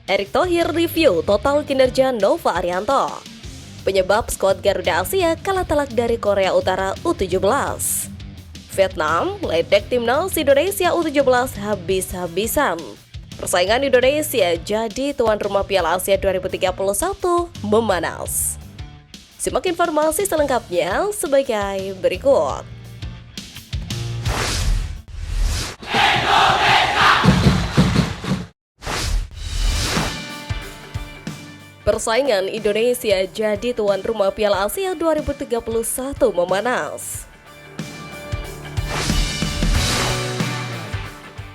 Erick Thohir review total kinerja Nova Arianto. Penyebab skuad Garuda Asia kalah telak dari Korea Utara U17. Vietnam ledek timnas Indonesia U17 habis-habisan. Persaingan Indonesia jadi tuan rumah Piala Asia 2031 memanas. Simak informasi selengkapnya sebagai berikut. Persaingan Indonesia jadi tuan rumah Piala Asia 2031 memanas.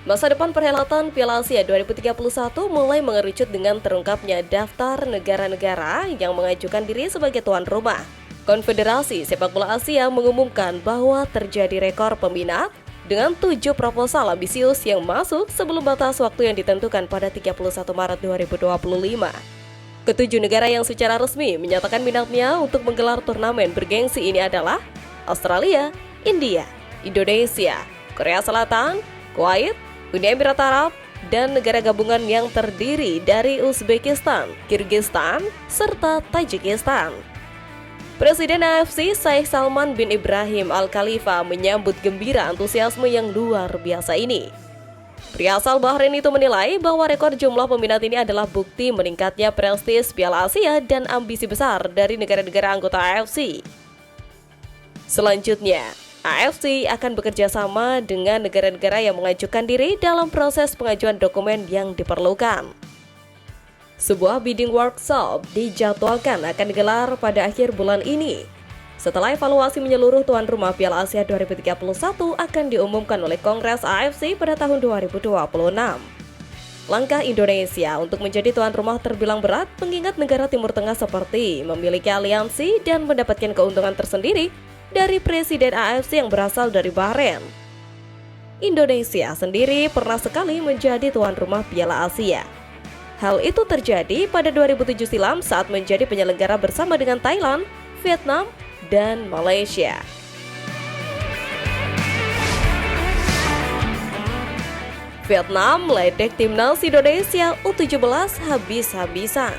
Masa depan perhelatan Piala Asia 2031 mulai mengerucut dengan terungkapnya daftar negara-negara yang mengajukan diri sebagai tuan rumah. Konfederasi Sepak Bola Asia mengumumkan bahwa terjadi rekor peminat dengan 7 proposal ambisius yang masuk sebelum batas waktu yang ditentukan pada 31 Maret 2025. Ketujuh negara yang secara resmi menyatakan minatnya untuk menggelar turnamen bergengsi ini adalah Australia, India, Indonesia, Korea Selatan, Kuwait, Uni Emirat Arab, dan negara gabungan yang terdiri dari Uzbekistan, Kirgistan, serta Tajikistan. Presiden AFC Sheikh Salman bin Ibrahim Al Khalifa menyambut gembira antusiasme yang luar biasa ini. Pria asal Bahrain itu menilai bahwa rekor jumlah peminat ini adalah bukti meningkatnya prestis Piala Asia dan ambisi besar dari negara-negara anggota AFC. Selanjutnya, AFC akan bekerja sama dengan negara-negara yang mengajukan diri dalam proses pengajuan dokumen yang diperlukan. Sebuah bidding workshop dijadwalkan akan digelar pada akhir bulan ini. Setelah evaluasi menyeluruh tuan rumah Piala Asia 2031 akan diumumkan oleh Kongres AFC pada tahun 2026. Langkah Indonesia untuk menjadi tuan rumah terbilang berat mengingat negara Timur Tengah seperti memiliki aliansi dan mendapatkan keuntungan tersendiri dari Presiden AFC yang berasal dari Bahrain. Indonesia sendiri pernah sekali menjadi tuan rumah Piala Asia. Hal itu terjadi pada 2007 silam saat menjadi penyelenggara bersama dengan Thailand, Vietnam, dan Malaysia. Vietnam ledek timnas Indonesia U17 habis-habisan.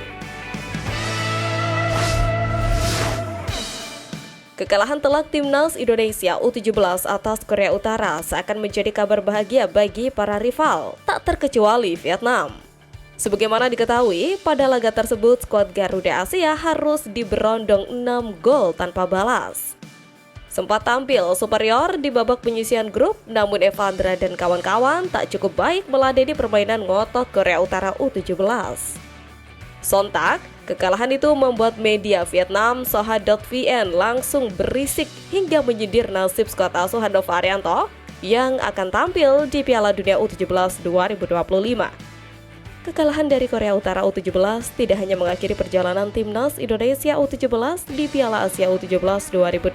Kekalahan telak timnas Indonesia U17 atas Korea Utara seakan menjadi kabar bahagia bagi para rival, tak terkecuali Vietnam. Sebagaimana diketahui, pada laga tersebut skuad Garuda Asia harus diberondong 6 gol tanpa balas. Sempat tampil superior di babak penyisihan grup, namun Evandra dan kawan-kawan tak cukup baik meladeni permainan ngotot Korea Utara U17. Sontak, kekalahan itu membuat media Vietnam Soha.vn langsung berisik hingga menyindir nasib skuad asuhan Nova Arianto yang akan tampil di Piala Dunia U17 2025. Kekalahan dari Korea Utara U17 tidak hanya mengakhiri perjalanan timnas Indonesia U17 di Piala Asia U17 2025,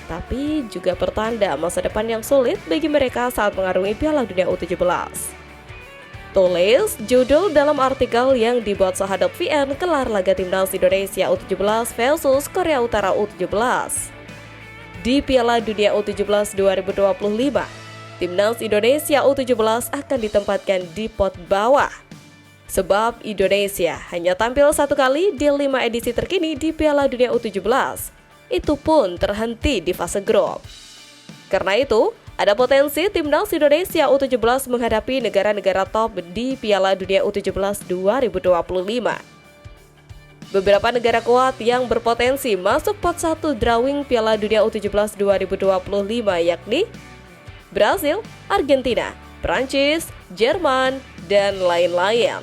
tapi juga pertanda masa depan yang sulit bagi mereka saat mengarungi Piala Dunia U17. Tulis judul dalam artikel yang dibuat Soha.vn kelar laga timnas Indonesia U17 versus Korea Utara U17. Di Piala Dunia U17 2025, timnas Indonesia U17 akan ditempatkan di pot bawah. Sebab Indonesia hanya tampil satu kali di 5 edisi terkini di Piala Dunia U17. Itu pun terhenti di fase grup. Karena itu, ada potensi timnas Indonesia U17 menghadapi negara-negara top di Piala Dunia U17 2025. Beberapa negara kuat yang berpotensi masuk pot 1 drawing Piala Dunia U17 2025 yakni Brasil, Argentina, Prancis, Jerman, dan lain-lain.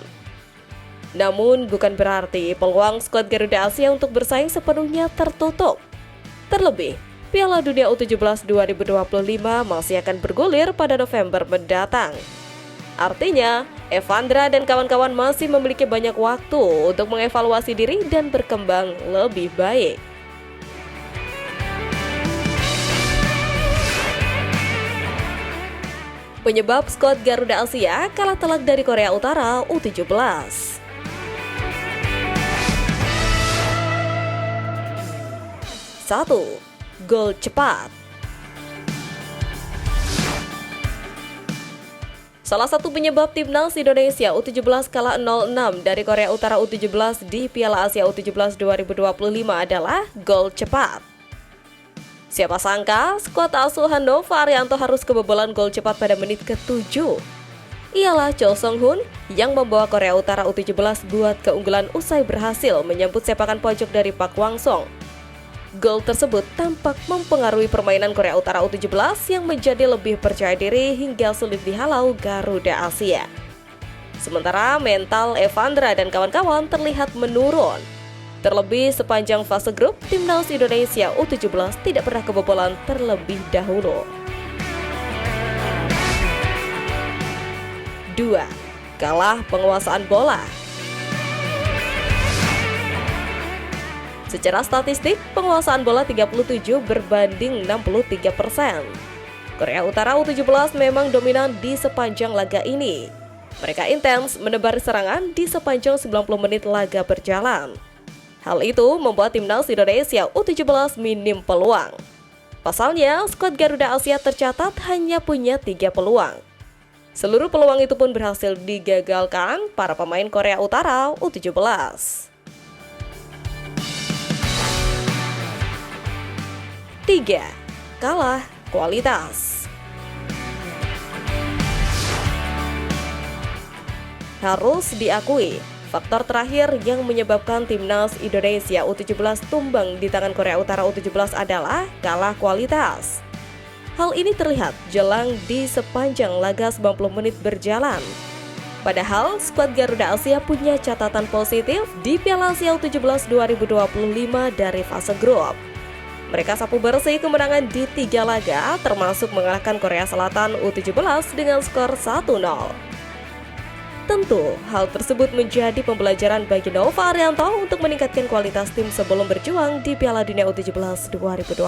Namun bukan berarti peluang skuad Garuda Asia untuk bersaing sepenuhnya tertutup. Terlebih, Piala Dunia U17 2025 masih akan bergulir pada November mendatang. Artinya, Evandra dan kawan-kawan masih memiliki banyak waktu untuk mengevaluasi diri dan berkembang lebih baik. Penyebab skuad Garuda Asia kalah telak dari Korea Utara U17. 1. Gol cepat. Salah satu penyebab timnas Indonesia U17 kalah 0-6 dari Korea Utara U17 di Piala Asia U17 2025 adalah gol cepat. Siapa sangka skuad asuhan Nova Arianto harus kebobolan gol cepat pada menit ke-7. Ialah Cho Sung-hoon yang membawa Korea Utara U17 buat keunggulan usai berhasil menyambut sepakan pojok dari Park Hwang-sung. Gol tersebut tampak mempengaruhi permainan Korea Utara U17 yang menjadi lebih percaya diri hingga sulit dihalau Garuda Asia. Sementara mental Evandra dan kawan-kawan terlihat menurun. Terlebih sepanjang fase grup, timnas Indonesia U17 tidak pernah kebobolan terlebih dahulu. 2. Kalah penguasaan bola. Secara statistik, penguasaan bola 37 berbanding 63%. Korea Utara U17 memang dominan di sepanjang laga ini. Mereka intens menebar serangan di sepanjang 90 menit laga berjalan. Hal itu membuat timnas Indonesia U17 minim peluang. Pasalnya, skuad Garuda Asia tercatat hanya punya 3 peluang. Seluruh peluang itu pun berhasil digagalkan para pemain Korea Utara U17. 3. Kalah kualitas. Harus diakui, faktor terakhir yang menyebabkan timnas Indonesia U17 tumbang di tangan Korea Utara U17 adalah kalah kualitas. Hal ini terlihat jelang di sepanjang laga 90 menit berjalan. Padahal, skuad Garuda Asia punya catatan positif di Piala Asia U17 2025 dari fase grup. Mereka sapu bersih kemenangan di 3 laga, termasuk mengalahkan Korea Selatan U17 dengan skor 1-0. Tentu, hal tersebut menjadi pembelajaran bagi Nova Arianto untuk meningkatkan kualitas tim sebelum berjuang di Piala Dunia U17 2025.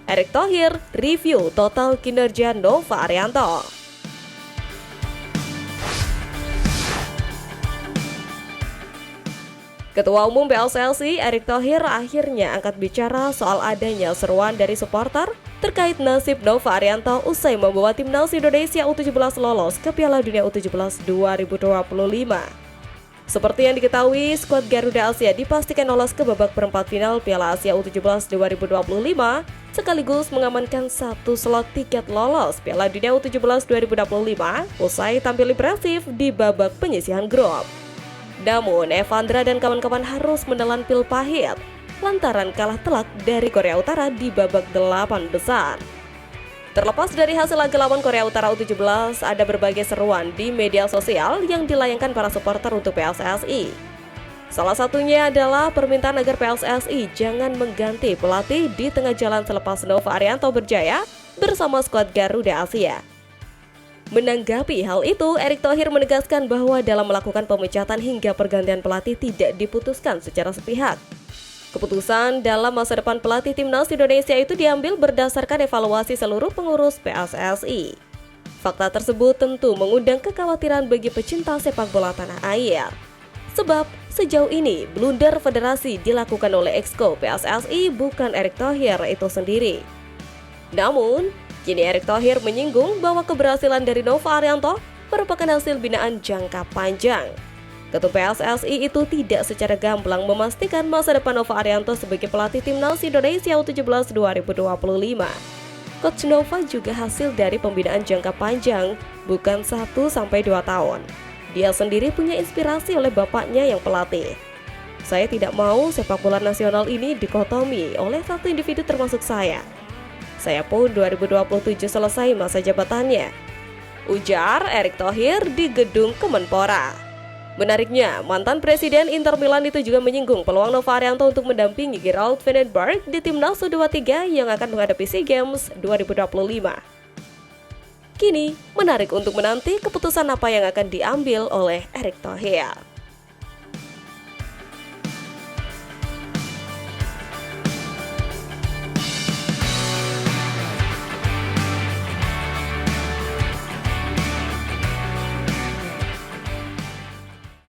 Erick Thohir review total kinerja Nova Arianto. Ketua Umum PSSI Erick Thohir akhirnya angkat bicara soal adanya seruan dari supporter terkait nasib Nova Arianto usai membawa timnas Indonesia U17 lolos ke Piala Dunia U17 2025. Seperti yang diketahui, skuad Garuda Asia dipastikan lolos ke babak perempat final Piala Asia U17 2025 sekaligus mengamankan 1 slot tiket lolos Piala Dunia U17 2025 usai tampil impresif di babak penyisihan grup. Namun, Evandra dan kawan-kawan harus menelan pil pahit lantaran kalah telak dari Korea Utara di babak 8 besar. Terlepas dari hasil laga lawan Korea Utara U17, ada berbagai seruan di media sosial yang dilayangkan para supporter untuk PSSI. Salah satunya adalah permintaan agar PSSI jangan mengganti pelatih di tengah jalan selepas Nova Arianto berjaya bersama skuad Garuda Asia. Menanggapi hal itu, Erick Thohir menegaskan bahwa dalam melakukan pemecatan hingga pergantian pelatih tidak diputuskan secara sepihak. Keputusan dalam masa depan pelatih timnas Indonesia itu diambil berdasarkan evaluasi seluruh pengurus PSSI. Fakta tersebut tentu mengundang kekhawatiran bagi pecinta sepak bola tanah air. Sebab sejauh ini blunder federasi dilakukan oleh Exco PSSI bukan Erick Thohir itu sendiri. Namun, kini Erick Thohir menyinggung bahwa keberhasilan dari Nova Arianto merupakan hasil binaan jangka panjang. Ketua PSSI itu tidak secara gamblang memastikan masa depan Nova Arianto sebagai pelatih timnas Indonesia U17 2025. Coach Nova juga hasil dari pembinaan jangka panjang, bukan 1-2 tahun. Dia sendiri punya inspirasi oleh bapaknya yang pelatih. Saya tidak mau sepak bola nasional ini dikotomi oleh satu individu termasuk saya. Saya pun 2027 selesai masa jabatannya, ujar Erick Thohir di gedung Kemenpora. Menariknya, mantan Presiden Inter Milan itu juga menyinggung peluang Nova Arianto untuk mendampingi Gerald Vandenberg di timnas U23 yang akan menghadapi SEA Games 2025. Kini, menarik untuk menanti keputusan apa yang akan diambil oleh Erick Thohir.